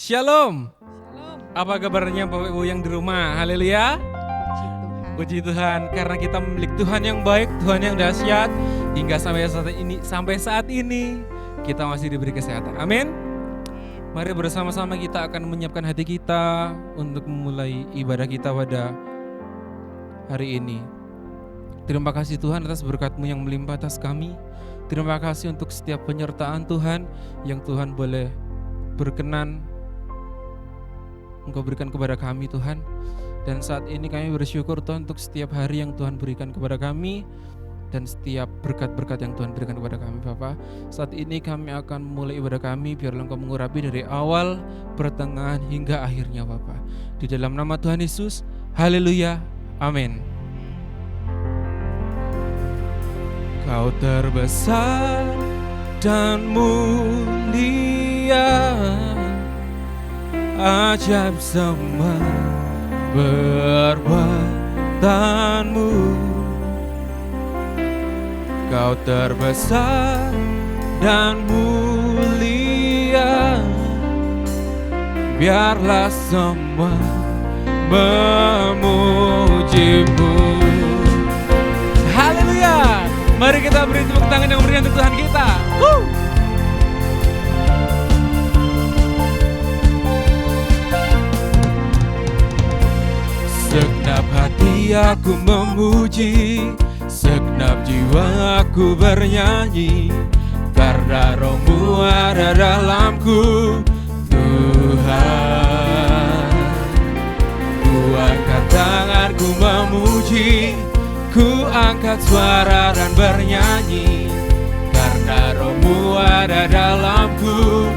Shalom. Shalom. Apa kabarnya Bapak Ibu yang di rumah? Haleluya. Puji Tuhan karena kita memiliki Tuhan yang baik, Tuhan yang dahsyat. Hingga sampai saat ini kita masih diberi kesehatan. Amin. Mari bersama-sama kita akan menyiapkan hati kita untuk memulai ibadah kita pada hari ini. Terima kasih Tuhan atas berkat-Mu yang melimpah atas kami. Terima kasih untuk setiap penyertaan Tuhan yang Tuhan boleh berkenan Engkau berikan kepada kami Tuhan. Dan saat ini kami bersyukur Tuhan untuk setiap hari yang Tuhan berikan kepada kami dan setiap berkat-berkat yang Tuhan berikan kepada kami Bapa. Saat ini kami akan memulai ibadah kami, biarlah Engkau mengurapi dari awal, pertengahan hingga akhirnya Bapa. Di dalam nama Tuhan Yesus, haleluya, amin. Kau terbesar dan mulia, ajaib semua perbuatanmu. Kau terbesar dan mulia, biarlah semua memujimu. Haleluya. Mari kita beri tepuk tangan yang meriah untuk Tuhan kita. Segenap hati aku memuji, segenap jiwa aku bernyanyi, karena Roh-Mu ada dalamku, Tuhan. Ku angkat tanganku memuji, ku angkat suara dan bernyanyi, karena Roh-Mu ada dalamku,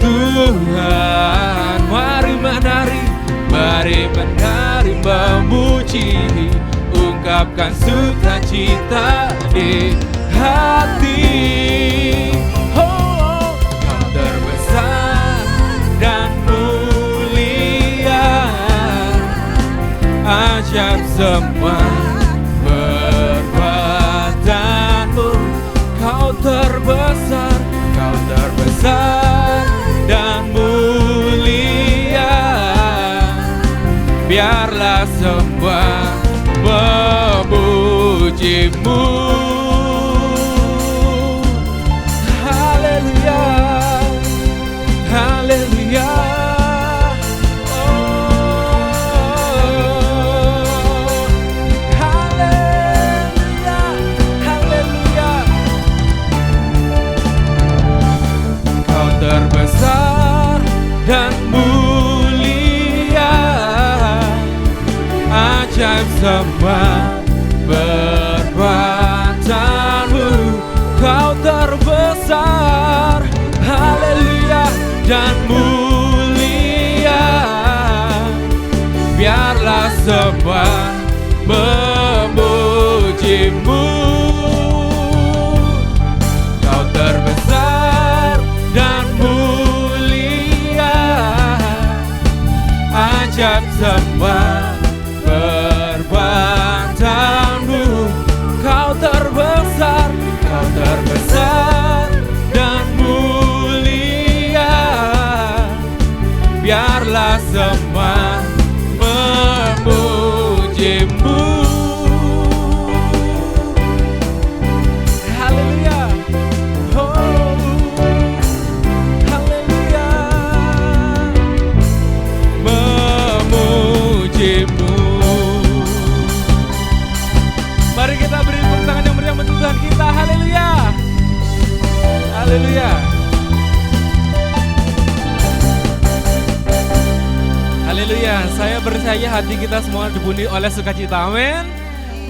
Tuhan. Mari menari, memuji, ungkapkan sukacita di hati. Oh, Kau terbesar dan mulia, ajaib semua perbuatanmu. Kau terbesar dan mulia, biarlah semua memujimu. Haleluya, haleluya. Terbesar dan mulia, ajaib semua perbuatanmu. Kau terbesar, haleluya, dan mulia, biarlah semua memujimu. Kau terbesar dan mulia, ajaib semua perbuatanmu. Kau terbesar dan mulia, biarlah semua memujimu. Haleluya. Mari kita beri tepuk tangan yang meriah untuk Tuhan kita. Haleluya. Haleluya. Haleluya. Saya percaya hati kita semua dipenuhi oleh sukacita. Amin.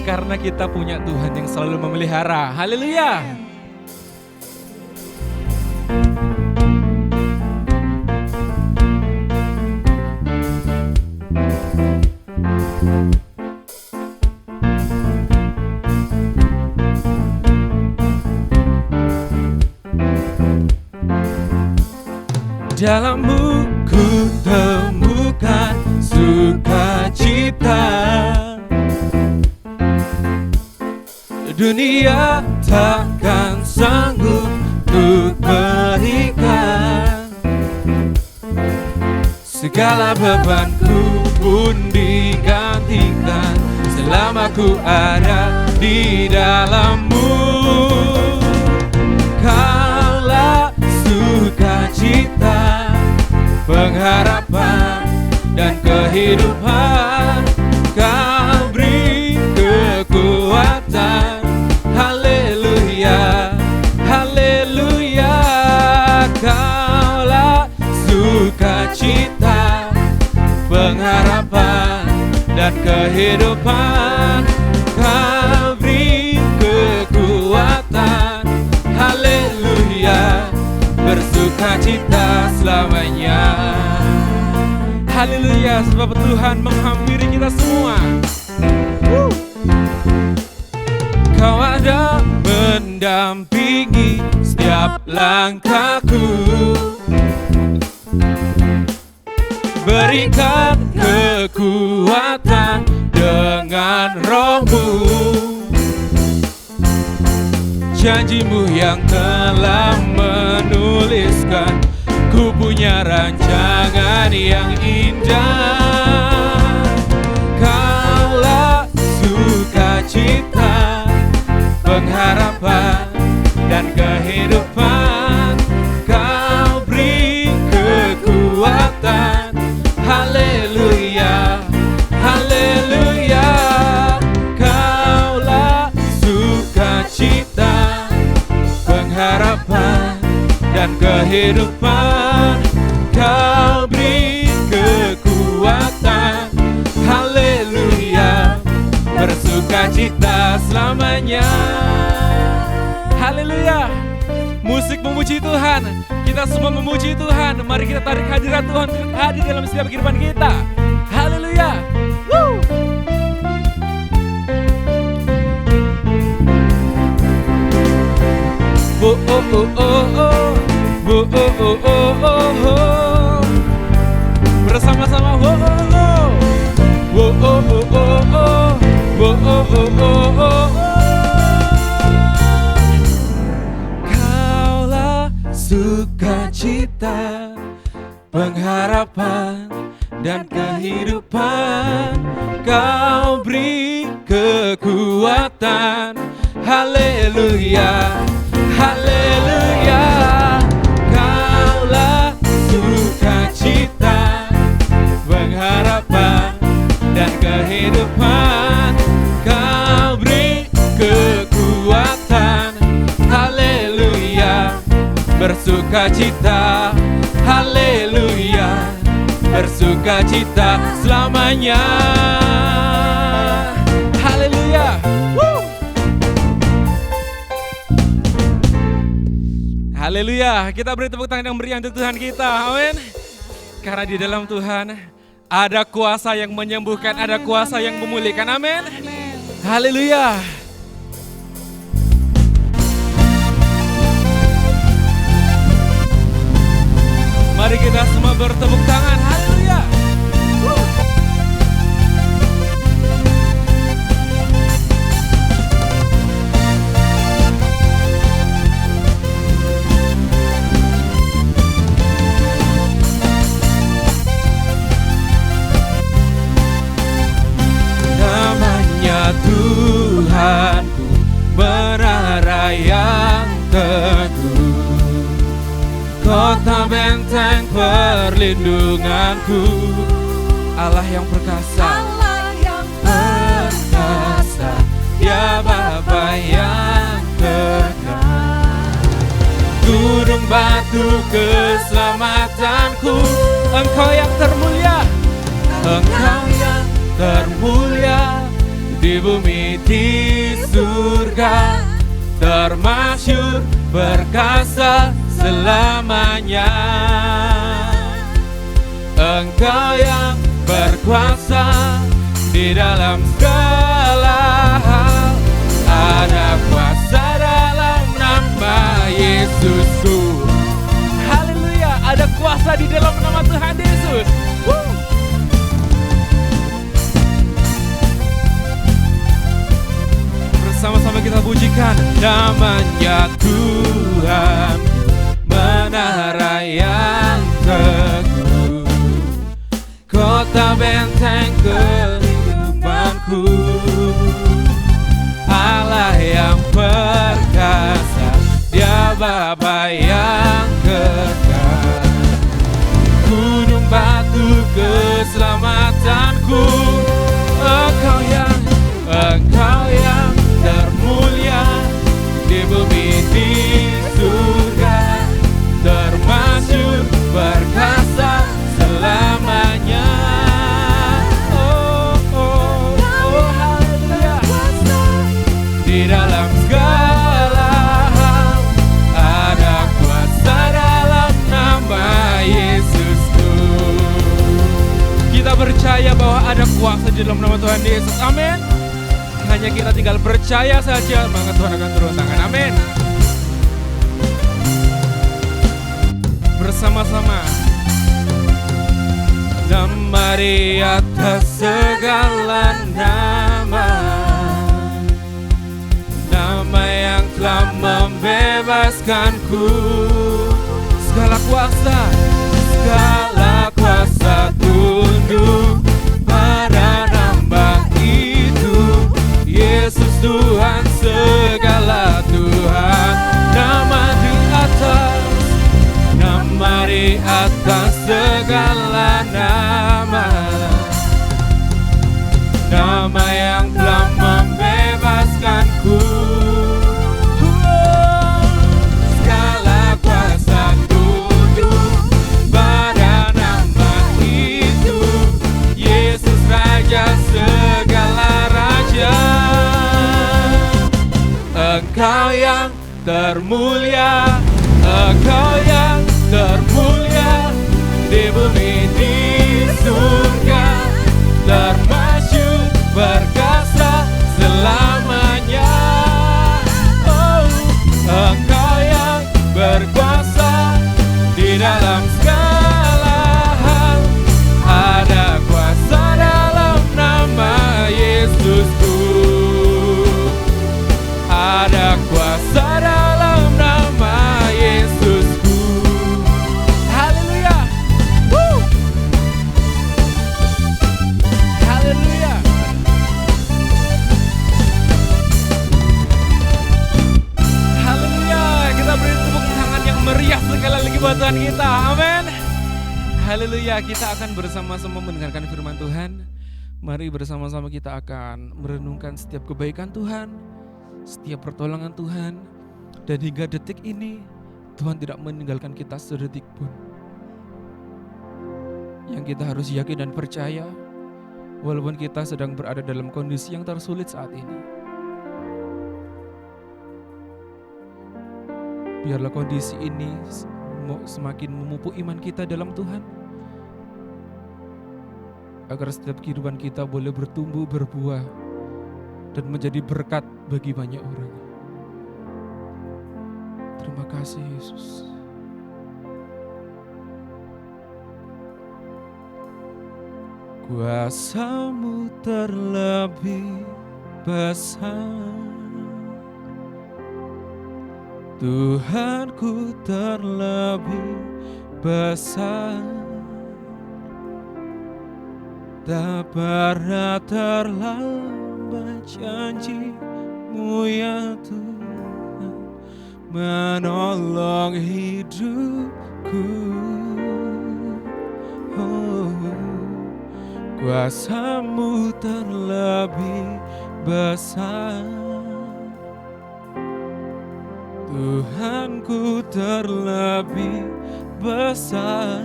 Karena kita punya Tuhan yang selalu memelihara. Haleluya. Dalam-Mu ku temukan sukacita, dunia takkan sanggup untuk berikan. segala bebanku pun digantikan selama ku ada di dalam-Mu. Kaulah sukacita, pengharapan dan kehidupan. Kau beri kekuatan. Haleluya, haleluya. Kaulah sukacita, pengharapan dan kehidupan. Kau beri kekuatan. Haleluya, bersukacita selamanya. Haleluya, sebab Tuhan menghampiri kita semua. Kau ada mendampingi setiap langkahku. Berikan kekuatan dengan Roh-Mu. Janji-Mu yang telah menuliskan, ku punya rancangan yang indah. Kaulah sukacita, pengharapan dan kehidupan. Kau beri kekuatan. Haleluya, haleluya. Kaulah sukacita, pengharapan dan kehidupan. Kau beri kekuatan. Haleluya, bersukacita selamanya. Haleluya. Musik memuji Tuhan. Kita semua memuji Tuhan. Mari kita tarik hadirat Tuhan hadir dalam setiap kehidupan kita. Haleluya. Woo. Oh oh oh oh oh. Oh oh oh oh oh oh. Bersama-sama oh oh oh. Oh oh oh oh oh. Oh oh oh oh oh. Kaulah sukacita, pengharapan dan kehidupan. Kau beri kekuatan. Haleluya, haleluya. Kaulah sukacita, pengharapan dan kehidupan. Kau beri kekuatan. Haleluya, bersukacita. Haleluya, bersukacita selamanya. Haleluya. Haleluya, kita beri tepuk tangan yang meriah untuk Tuhan kita, amin. Karena di dalam Tuhan ada kuasa yang menyembuhkan, ada kuasa yang memulihkan, amin. Haleluya. Mari kita semua bertepuk tangan, haleluya. Tuhanku, menara yang teguh, kota benteng perlindunganku. Allah yang perkasa, Allah yang perkasa, ya Bapa yang kekal. Gunung batu keselamatanku, Engkau yang termulia, Engkau yang termulia. Di bumi, di surga, termasyur, perkasa selamanya. Engkau yang berkuasa di dalam segala hal. Ada kuasa dalam nama Yesusku. Haleluya, ada kuasa di dalam nama Tuhan Yesus. Sama-sama kita pujikan namanya Tuhan, menara yang teguh, benteng kehidupanku, Allah yang perkasa, Dia Bapa yang kekal, gunung batu keselamatanku. Engkau yang termulia di bumi di surga, termasyhur perkasa selamanya. Haleluya. Di dalam segala hal ada kuasa dalam nama Yesusku. Kita percaya bahwa ada kuasa di dalam nama Tuhan Yesus. Amin. Hanya kita tinggal percaya saja, maka Tuhan akan turun tangan. Amin. Bersama-sama. Nama di atas segala nama, nama yang telah membebaskanku. Segala kuasa tunduk pada nama itu, Yesus Tuhan segala Tuhan. Nama di atas segala nama, nama yang telah membebaskanku. Segala kuasa tunduk pada nama itu, Yesus Raja segala raja. Engkau yang termulia, Engkau yang termulia di bumi di surga, termasyhur perkasa selamanya. Engkau yang berkuasa di dalam segala hal, ada kuasa dalam nama Yesusku, ada kuasa dalam nama Yesusku. Haleluya. Haleluya. Haleluya. Kita beri tepuk tangan yang meriah sekali lagi buat Tuhan kita. Amin. Haleluya. Kita akan bersama-sama mendengarkan firman Tuhan. Mari bersama-sama kita akan merenungkan setiap kebaikan Tuhan, setiap pertolongan Tuhan. Dan hingga detik ini Tuhan tidak meninggalkan kita sedetik pun. Yang kita harus yakin dan percaya, walaupun kita sedang berada dalam kondisi yang tersulit saat ini, biarlah kondisi ini semakin memupuk iman kita dalam Tuhan, agar setiap kehidupan kita boleh bertumbuh, berbuah, dan menjadi berkat bagi banyak orang. Terima kasih Yesus. Kuasa-Mu terlebih besar, Tuhanku terlebih besar, tak pernah terlambat janji-Mu ya Tuhan, menolong hidupku. Kuasa-Mu terlebih besar, Tuhanku terlebih besar,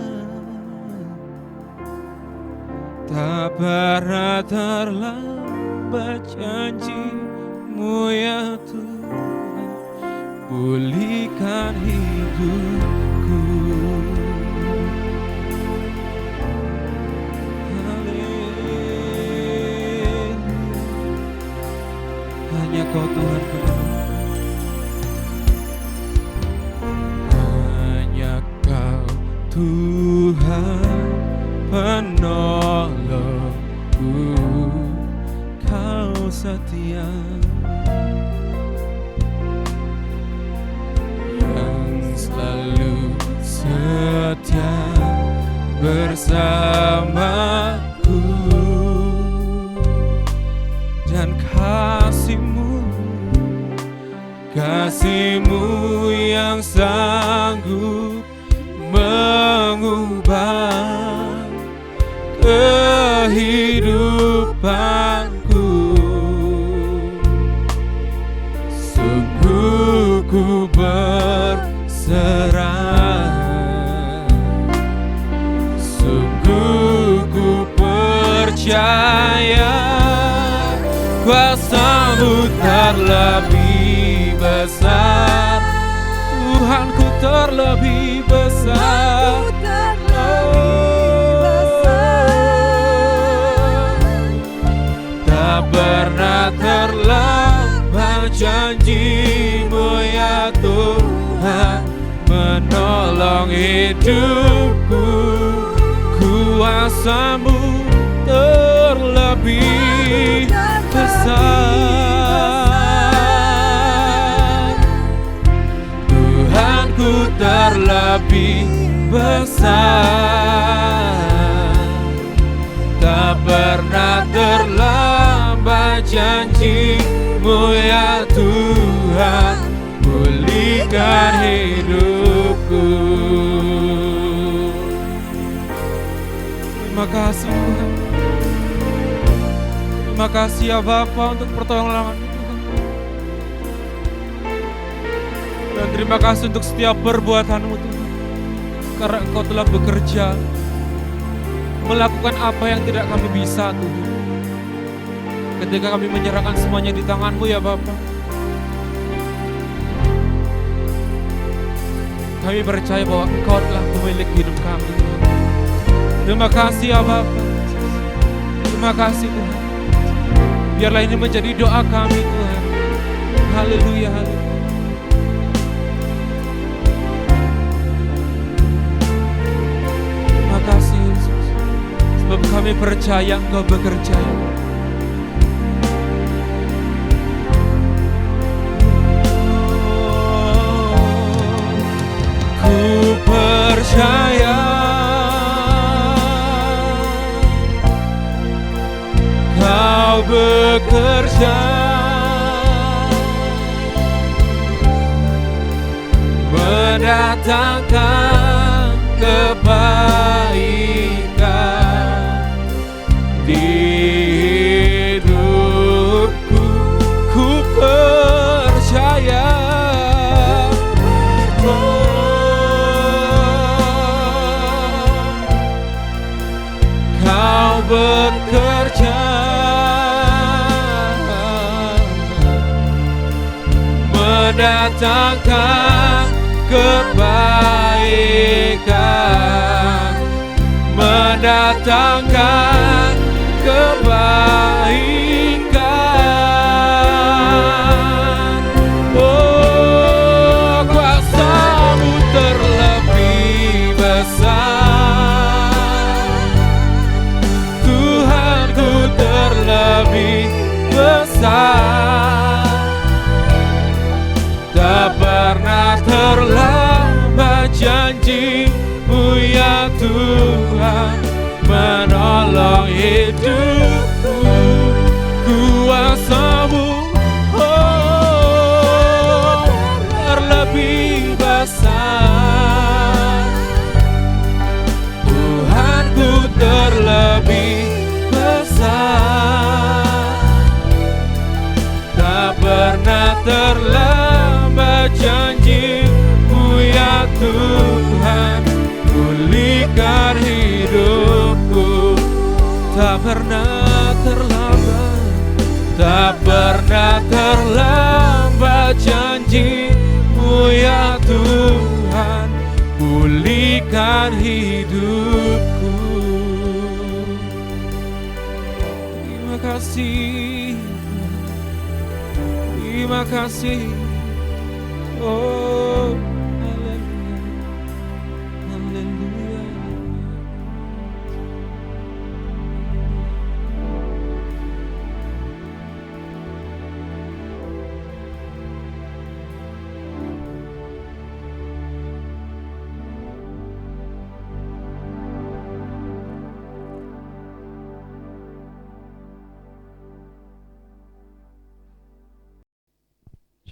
tak pernah terlambat janji-Mu ya Tuhan, pulihkan hidupku. Hanya Kau Tuhan penolong, hanya Kau Tuhan penolongku, Kau setia, yang selalu setia bersamaku. kasih-Mu, kasih-Mu yang sanggup mengubah kehidupanku. Sungguh ku berserah, sungguh ku percaya kuasa-Mu terlebih besar, Tuhanku terlebih besar. Tak pernah terlambat janji-Mu ya Tuhan, menolong hidupku. Kuasa-Mu terlebih besar, Tuhanku terlebih besar. Tak pernah terlambat janji-Mu ya Tuhan, pulihkan hidupku. Terima kasih Tuhan. Terima kasih ya Bapa untuk pertolongan Tuhan. Dan terima kasih untuk setiap perbuatan-Mu Tuhan, karena Engkau telah bekerja melakukan apa yang tidak kami bisa Tuhan. Ketika kami menyerahkan semuanya di tangan-Mu ya Bapa, kami percaya bahwa Engkau telah pemilik hidup kami Tuhan. Terima kasih ya Bapa. Terima kasih Tuhan. Biarlah ini menjadi doa kami Tuhan. Haleluya, haleluya. Terima kasih Yesus, sebab kami percaya Engkau bekerja. Ku percaya Kau bekerja, mendatangkan kebaikan di hidupku. Ku percaya Kau bekerja, mendatangkan kebaikan, mendatangkan kebaikan. Oh, kuasa-Mu terlebih besar, Tuhanku terlebih besar. Tak pernah terlambat janji-Mu ya Tuhan, menolong hidupku. Kuasa-Mu oh, terlebih besar, Tuhanku terlebih besar. Tak pernah terlambat janji-Mu ya Tuhan, pulihkan hidupku. Tak pernah terlambat, tak pernah terlambat janji-Mu ya Tuhan, pulihkan hidupku. Terima kasih, terima kasih. Oh, haleluya, haleluya.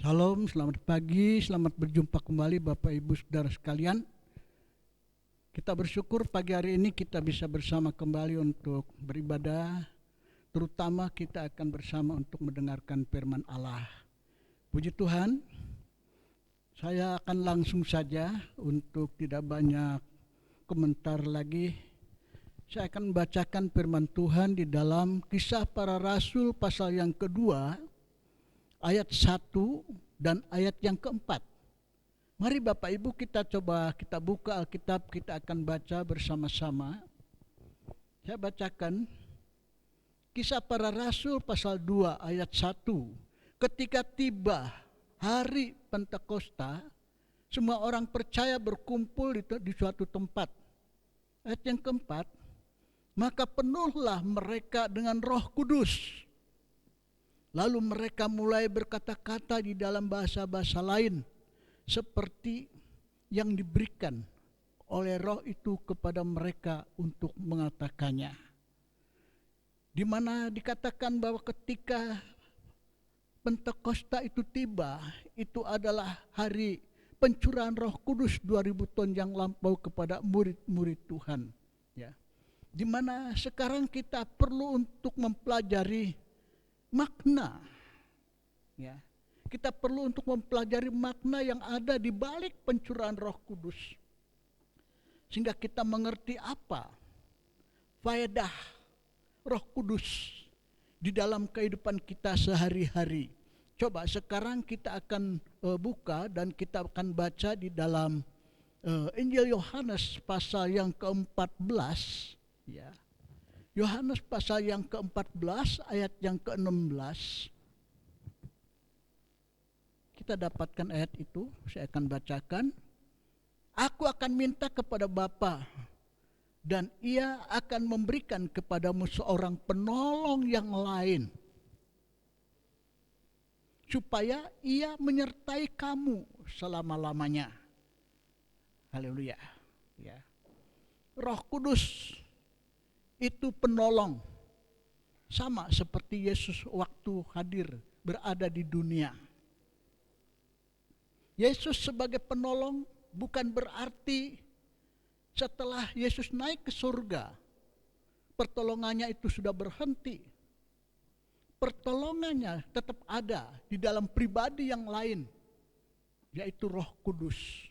Shalom, selamat pagi, selamat berjumpa kembali Bapak Ibu Saudara sekalian. Kita bersyukur pagi hari ini kita bisa bersama kembali untuk beribadah. Terutama kita akan bersama untuk mendengarkan firman Allah. Puji Tuhan, saya akan langsung saja untuk tidak banyak komentar lagi. Saya akan membacakan firman Tuhan di dalam Kisah Para Rasul pasal yang kedua, ayat 1 dan ayat yang keempat. Mari Bapak Ibu kita buka Alkitab, kita akan baca bersama-sama. Saya bacakan Kisah Para Rasul pasal 2 ayat 1. Ketika tiba hari Pentakosta, semua orang percaya berkumpul di suatu tempat. Ayat yang keempat, maka penuhlah mereka dengan Roh Kudus. Lalu mereka mulai berkata-kata di dalam bahasa-bahasa lain, seperti yang diberikan oleh Roh itu kepada mereka untuk mengatakannya. Di mana dikatakan bahwa ketika Pentakosta itu tiba, itu adalah hari pencurahan Roh Kudus 2000 ton yang lampau kepada murid-murid Tuhan. Ya. Di mana sekarang kita perlu untuk mempelajari makna. Ya. Kita perlu untuk mempelajari makna yang ada di balik pencurahan Roh Kudus. Sehingga kita mengerti apa faedah Roh Kudus di dalam kehidupan kita sehari-hari. Coba sekarang kita akan buka dan kita akan baca di dalam Injil Yohanes pasal yang ke-14. Ya. Yohanes pasal yang ke-14 ayat yang ke-16. Kita dapatkan ayat itu, saya akan bacakan. Aku akan minta kepada Bapa dan Ia akan memberikan kepadamu seorang penolong yang lain, supaya Ia menyertai kamu selama-lamanya. Haleluya. Ya. Roh Kudus itu penolong, sama seperti Yesus waktu hadir berada di dunia. Yesus sebagai penolong bukan berarti setelah Yesus naik ke surga, pertolongannya itu sudah berhenti. Pertolongannya tetap ada di dalam pribadi yang lain, yaitu Roh Kudus.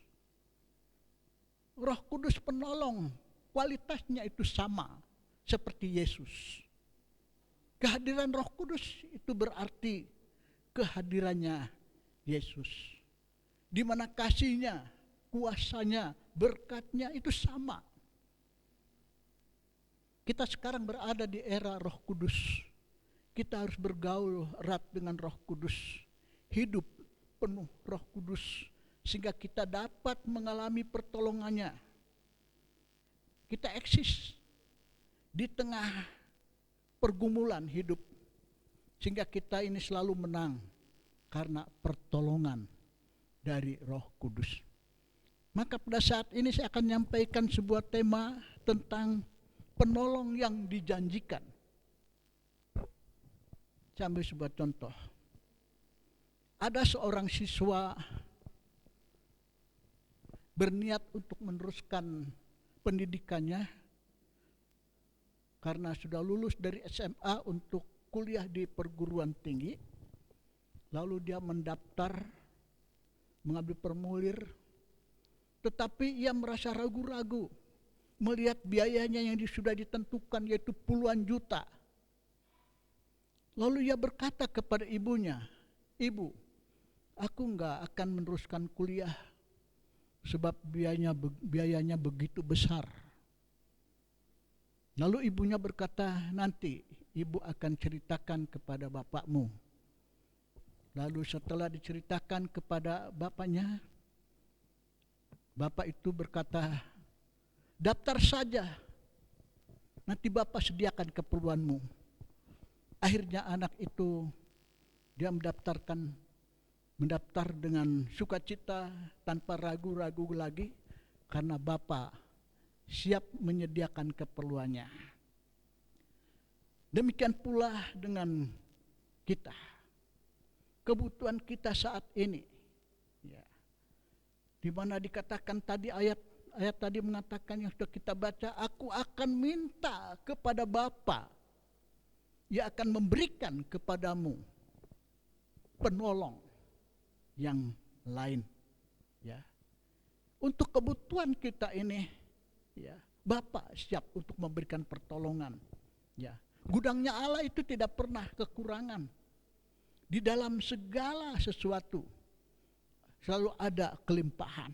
Roh Kudus penolong, kualitasnya itu sama seperti Yesus. Kehadiran Roh Kudus itu berarti kehadirannya Yesus. Di mana kasihnya, kuasanya, berkatnya itu sama. Kita sekarang berada di era Roh Kudus. Kita harus bergaul erat dengan Roh Kudus. Hidup penuh Roh Kudus. Sehingga kita dapat mengalami pertolongannya. Kita eksis di tengah pergumulan hidup. Sehingga kita ini selalu menang karena pertolongan dari Roh Kudus. Maka pada saat ini saya akan menyampaikan sebuah tema tentang penolong yang dijanjikan. Saya ambil sebuah contoh. Ada seorang siswa berniat untuk meneruskan pendidikannya karena sudah lulus dari SMA untuk kuliah di perguruan tinggi. Lalu dia mendaftar, mengambil formulir, tetapi ia merasa ragu-ragu melihat biayanya yang sudah ditentukan, yaitu puluhan juta. Lalu ia berkata kepada ibunya, "Ibu, aku enggak akan meneruskan kuliah sebab biayanya begitu besar." Lalu ibunya berkata, "Nanti ibu akan ceritakan kepada bapakmu." Lalu setelah diceritakan kepada bapaknya, bapak itu berkata, "Daftar saja, nanti bapak sediakan keperluanmu." Akhirnya anak itu dia mendaftar dengan sukacita tanpa ragu-ragu lagi karena bapak siap menyediakan keperluannya. Demikian pula dengan kita. kebutuhan kita saat ini. Ya. Di mana dikatakan tadi ayat tadi mengatakan yang sudah kita baca, aku akan minta kepada Bapa, Ia akan memberikan kepadamu penolong yang lain. Ya. Untuk kebutuhan kita ini, ya, Bapa siap untuk memberikan pertolongan. Ya. Gudangnya Allah itu tidak pernah kekurangan. Di dalam segala sesuatu selalu ada kelimpahan.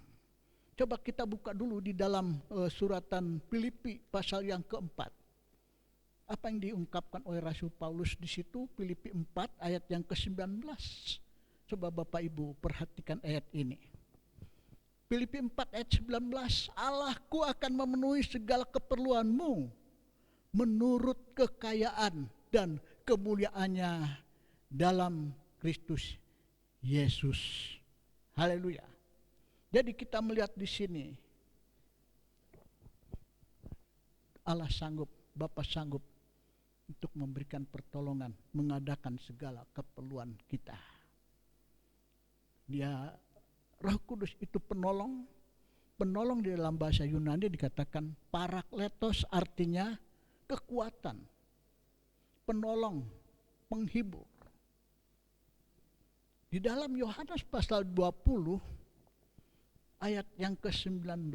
Coba kita buka dulu di dalam suratan Filipi pasal yang keempat. Apa yang diungkapkan oleh Rasul Paulus di situ, Filipi 4 ayat yang ke-19. Coba Bapak Ibu perhatikan ayat ini. Filipi 4 ayat 19, Allahku akan memenuhi segala keperluanmu menurut kekayaan dan kemuliaannya dalam Kristus Yesus. Haleluya. Jadi kita melihat di sini Allah sanggup, Bapa sanggup untuk memberikan pertolongan, mengadakan segala keperluan kita. Dia Roh Kudus itu penolong. Penolong di dalam bahasa Yunani dikatakan parakletos, artinya kekuatan, penolong, penghibur. Di dalam Yohanes pasal 20 ayat yang ke-19,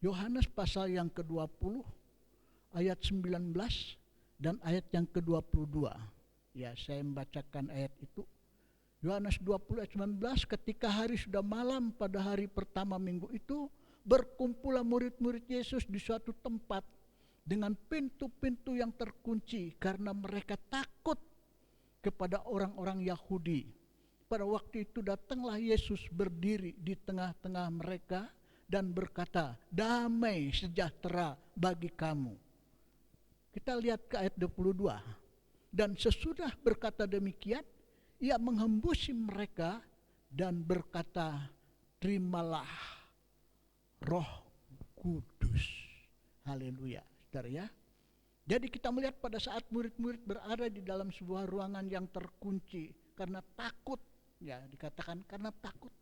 Yohanes pasal yang ke-20 ayat 19 dan ayat yang ke-22. Ya, saya membacakan ayat itu. Yohanes 20 ayat 19, ketika hari sudah malam pada hari pertama minggu itu, berkumpullah murid-murid Yesus di suatu tempat dengan pintu-pintu yang terkunci karena mereka takut kepada orang-orang Yahudi. Pada waktu itu datanglah Yesus berdiri di tengah-tengah mereka dan berkata, damai sejahtera bagi kamu. Kita lihat ke ayat 22. Dan sesudah berkata demikian, Ia menghembusi mereka dan berkata, terimalah Roh Kudus. Haleluya, saudara ya. Jadi kita melihat pada saat murid-murid berada di dalam sebuah ruangan yang terkunci karena takut. Ya, dikatakan karena takut.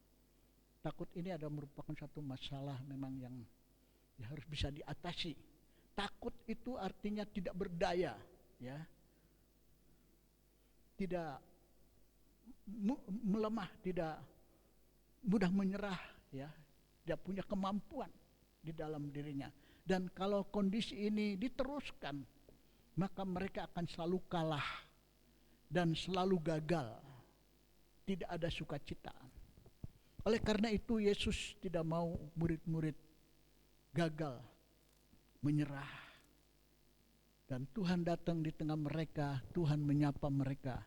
Takut ini ada merupakan satu masalah memang yang ya harus bisa diatasi. Takut itu artinya tidak berdaya, ya. Tidak melemah, tidak mudah menyerah, ya. Tidak punya kemampuan di dalam dirinya. Dan kalau kondisi ini diteruskan, maka mereka akan selalu kalah dan selalu gagal. Tidak ada sukacita. Oleh karena itu Yesus tidak mau murid-murid gagal, menyerah. Dan Tuhan datang di tengah mereka, Tuhan menyapa mereka.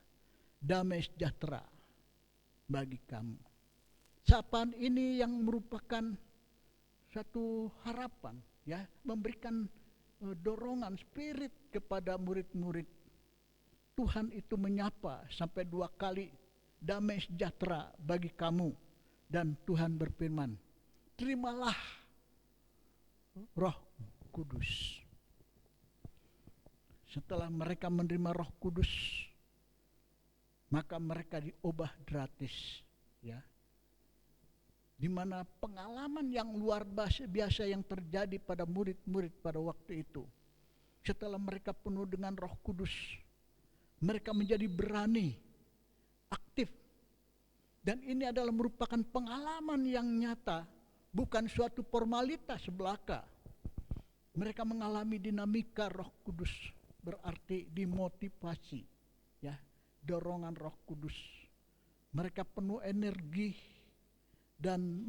Damai sejahtera bagi kamu. Sapaan ini yang merupakan satu harapan, ya, memberikan dorongan spirit kepada murid-murid. Tuhan itu menyapa sampai 2 kali, damai sejahtera bagi kamu. Dan Tuhan berfirman, terimalah Roh Kudus. Setelah mereka menerima Roh Kudus, maka mereka diubah gratis, ya. Di mana pengalaman yang luar biasa yang terjadi pada murid-murid pada waktu itu. Setelah mereka penuh dengan Roh Kudus, mereka menjadi berani, aktif. Dan ini adalah merupakan pengalaman yang nyata, bukan suatu formalitas belaka. Mereka mengalami dinamika Roh Kudus, berarti dimotivasi, ya, dorongan Roh Kudus. Mereka penuh energi dan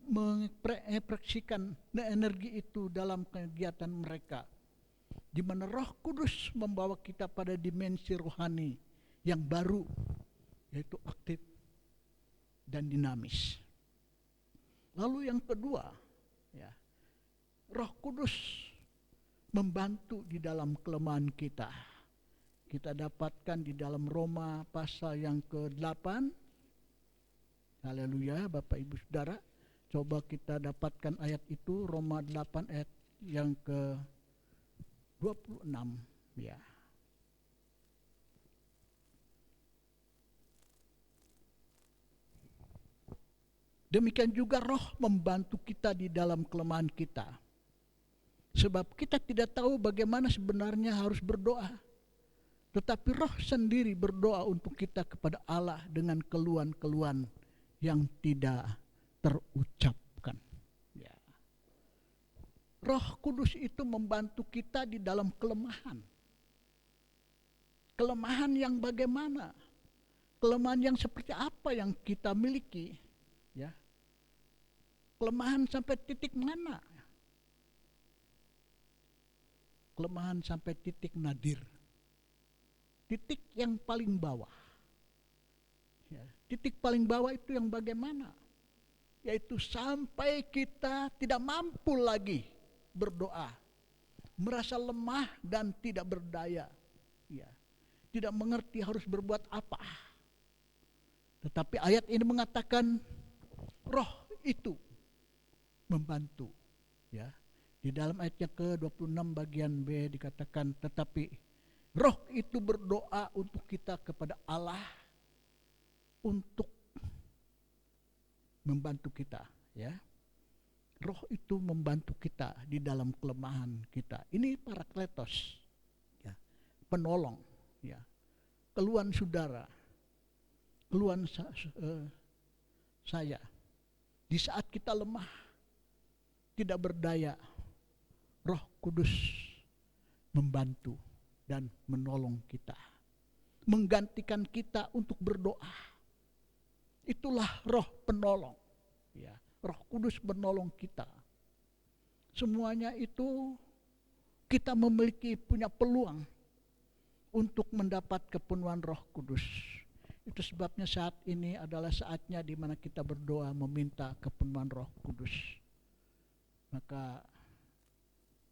mengekspresikan energi itu dalam kegiatan mereka. Di mana Roh Kudus membawa kita pada dimensi rohani yang baru, yaitu aktif dan dinamis. Lalu yang kedua, ya, Roh Kudus membantu di dalam kelemahan kita. Kita dapatkan di dalam Roma pasal yang ke-8. Haleluya, Bapak Ibu Saudara. Coba kita dapatkan ayat itu, Roma 8 ayat yang ke-26, ya. Demikian juga Roh membantu kita di dalam kelemahan kita. Sebab kita tidak tahu bagaimana sebenarnya harus berdoa. Tetapi Roh sendiri berdoa untuk kita kepada Allah dengan keluhan-keluhan yang tidak terucapkan. Ya. Roh Kudus itu membantu kita di dalam kelemahan. Kelemahan yang bagaimana? Kelemahan yang seperti apa yang kita miliki? Ya. Kelemahan sampai titik mana? Kelemahan sampai titik nadir. Titik yang paling bawah. Ya, titik paling bawah itu yang bagaimana? Yaitu sampai kita tidak mampu lagi berdoa. Merasa lemah dan tidak berdaya. Ya, tidak mengerti harus berbuat apa. Tetapi ayat ini mengatakan Roh itu membantu. Ya. Di dalam ayat yang ke-26 bagian B dikatakan, tetapi Roh itu berdoa untuk kita kepada Allah untuk membantu kita, ya. Roh itu membantu kita di dalam kelemahan kita. Ini Parakletos, ya, penolong, ya. Keluhan saudara, keluhan saya. Di saat kita lemah, tidak berdaya, Roh Kudus membantu dan menolong kita, menggantikan kita untuk berdoa. Itulah Roh penolong, ya. Roh Kudus menolong kita. Semuanya itu kita punya peluang untuk mendapat kepenuhan Roh Kudus. Itu sebabnya saat ini adalah saatnya di mana kita berdoa meminta kepenuhan Roh Kudus. Maka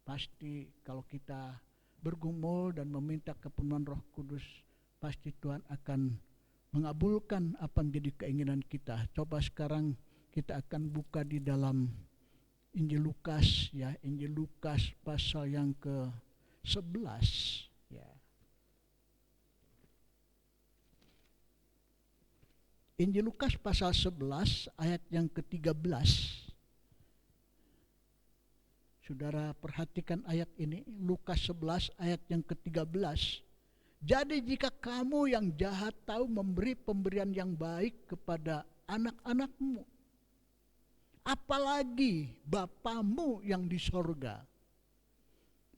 pasti kalau kita bergumul dan meminta kepenuhan Roh Kudus, pasti Tuhan akan mengabulkan apa menjadi keinginan kita. Coba sekarang kita akan buka di dalam Injil Lukas, ya, Injil Lukas pasal yang ke-11, ya. Injil Lukas pasal 11 ayat yang ke-13. Saudara perhatikan ayat ini, Lukas 11 ayat yang ke-13. Jadi jika kamu yang jahat tahu memberi pemberian yang baik kepada anak-anakmu, apalagi Bapamu yang di sorga,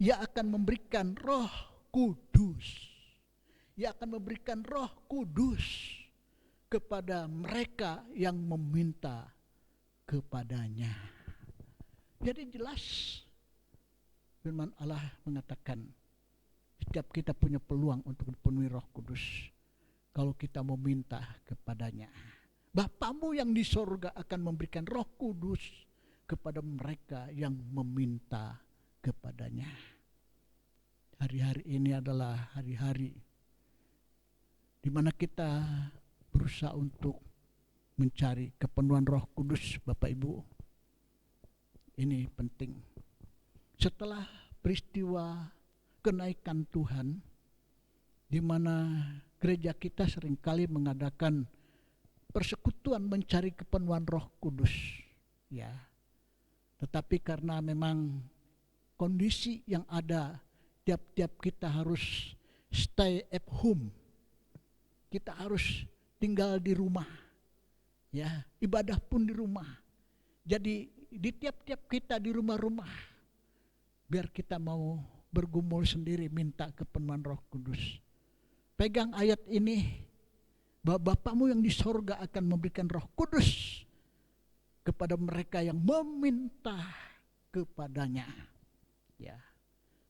Ia akan memberikan Roh Kudus. Ia akan memberikan Roh Kudus kepada mereka yang meminta kepadanya. Jadi jelas firman Allah mengatakan setiap kita punya peluang untuk dipenuhi Roh Kudus kalau kita meminta kepadanya. Bapamu yang di sorga akan memberikan Roh Kudus kepada mereka yang meminta kepadanya. Hari-hari ini adalah hari-hari di mana kita berusaha untuk mencari kepenuhan Roh Kudus, Bapak Ibu. Ini penting. Setelah peristiwa kenaikan Tuhan, di mana gereja kita seringkali mengadakan persekutuan mencari kepenuhan Roh Kudus, ya. Tetapi karena memang kondisi yang ada, tiap-tiap kita harus stay at home, kita harus tinggal di rumah, ya, ibadah pun di rumah. Jadi di tiap-tiap kita di rumah-rumah, biar kita mau bergumul sendiri minta kepenuhan Roh Kudus. Pegang ayat ini, bahwa Bapamu yang di sorga akan memberikan Roh Kudus kepada mereka yang meminta kepadanya. Ya,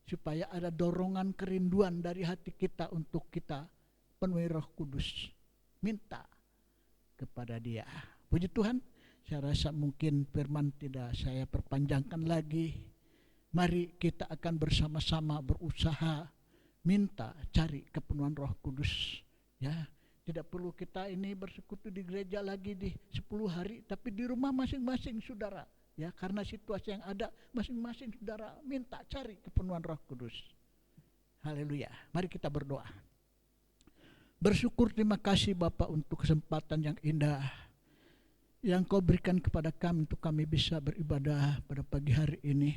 supaya ada dorongan kerinduan dari hati kita untuk kita penuhi Roh Kudus. Minta kepada Dia. Puji Tuhan, saya rasa mungkin firman tidak saya perpanjangkan lagi. Mari kita akan bersama-sama berusaha minta cari kepenuhan Roh Kudus, ya. Tidak perlu kita ini bersekutu di gereja lagi di 10 hari, tapi di rumah masing-masing saudara, ya, karena situasi yang ada masing-masing saudara minta cari kepenuhan Roh Kudus. Haleluya. Mari kita berdoa. Bersyukur, terima kasih Bapak untuk kesempatan yang indah yang Kau berikan kepada kami untuk kami bisa beribadah pada pagi hari ini.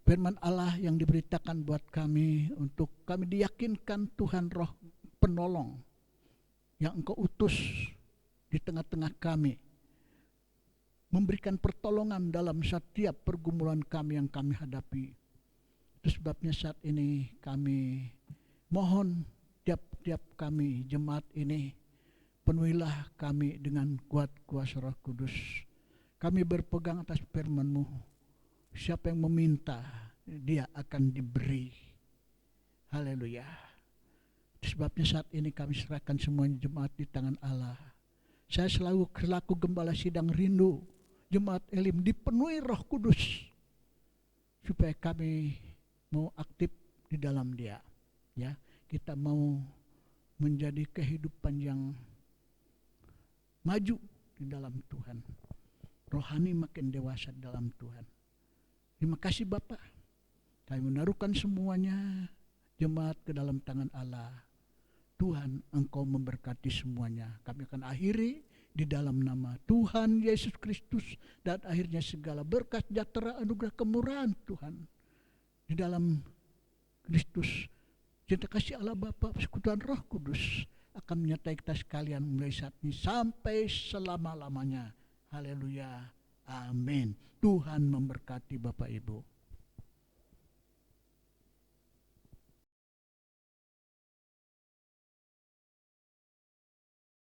Firman Allah yang diberitakan buat kami untuk kami diyakinkan Tuhan Roh penolong yang Engkau utus di tengah-tengah kami, memberikan pertolongan dalam setiap pergumulan kami yang kami hadapi. Itu sebabnya saat ini kami mohon tiap-tiap kami jemaat ini, penuhilah kami dengan kuat kuasa Roh Kudus. Kami berpegang atas firman-Mu. Siapa yang meminta, dia akan diberi. Haleluya. Sebabnya saat ini kami serahkan semuanya jemaat di tangan Allah. Saya selaku gembala sidang rindu jemaat Elim dipenuhi Roh Kudus, supaya kami mau aktif di dalam Dia. Ya, kita mau menjadi kehidupan yang maju di dalam Tuhan. Rohani makin dewasa di dalam Tuhan. Terima kasih Bapak. Kami menaruhkan semuanya jemaat ke dalam tangan Allah. Tuhan, Engkau memberkati semuanya. Kami akan akhiri di dalam nama Tuhan Yesus Kristus, dan akhirnya segala berkat, sejahtera, anugerah, kemurahan Tuhan di dalam Kristus. Cinta kasih Allah Bapa, persekutuan Roh Kudus akan menyertai kita sekalian mulai saat ini sampai selama-lamanya. Haleluya. Amin. Tuhan memberkati Bapak Ibu.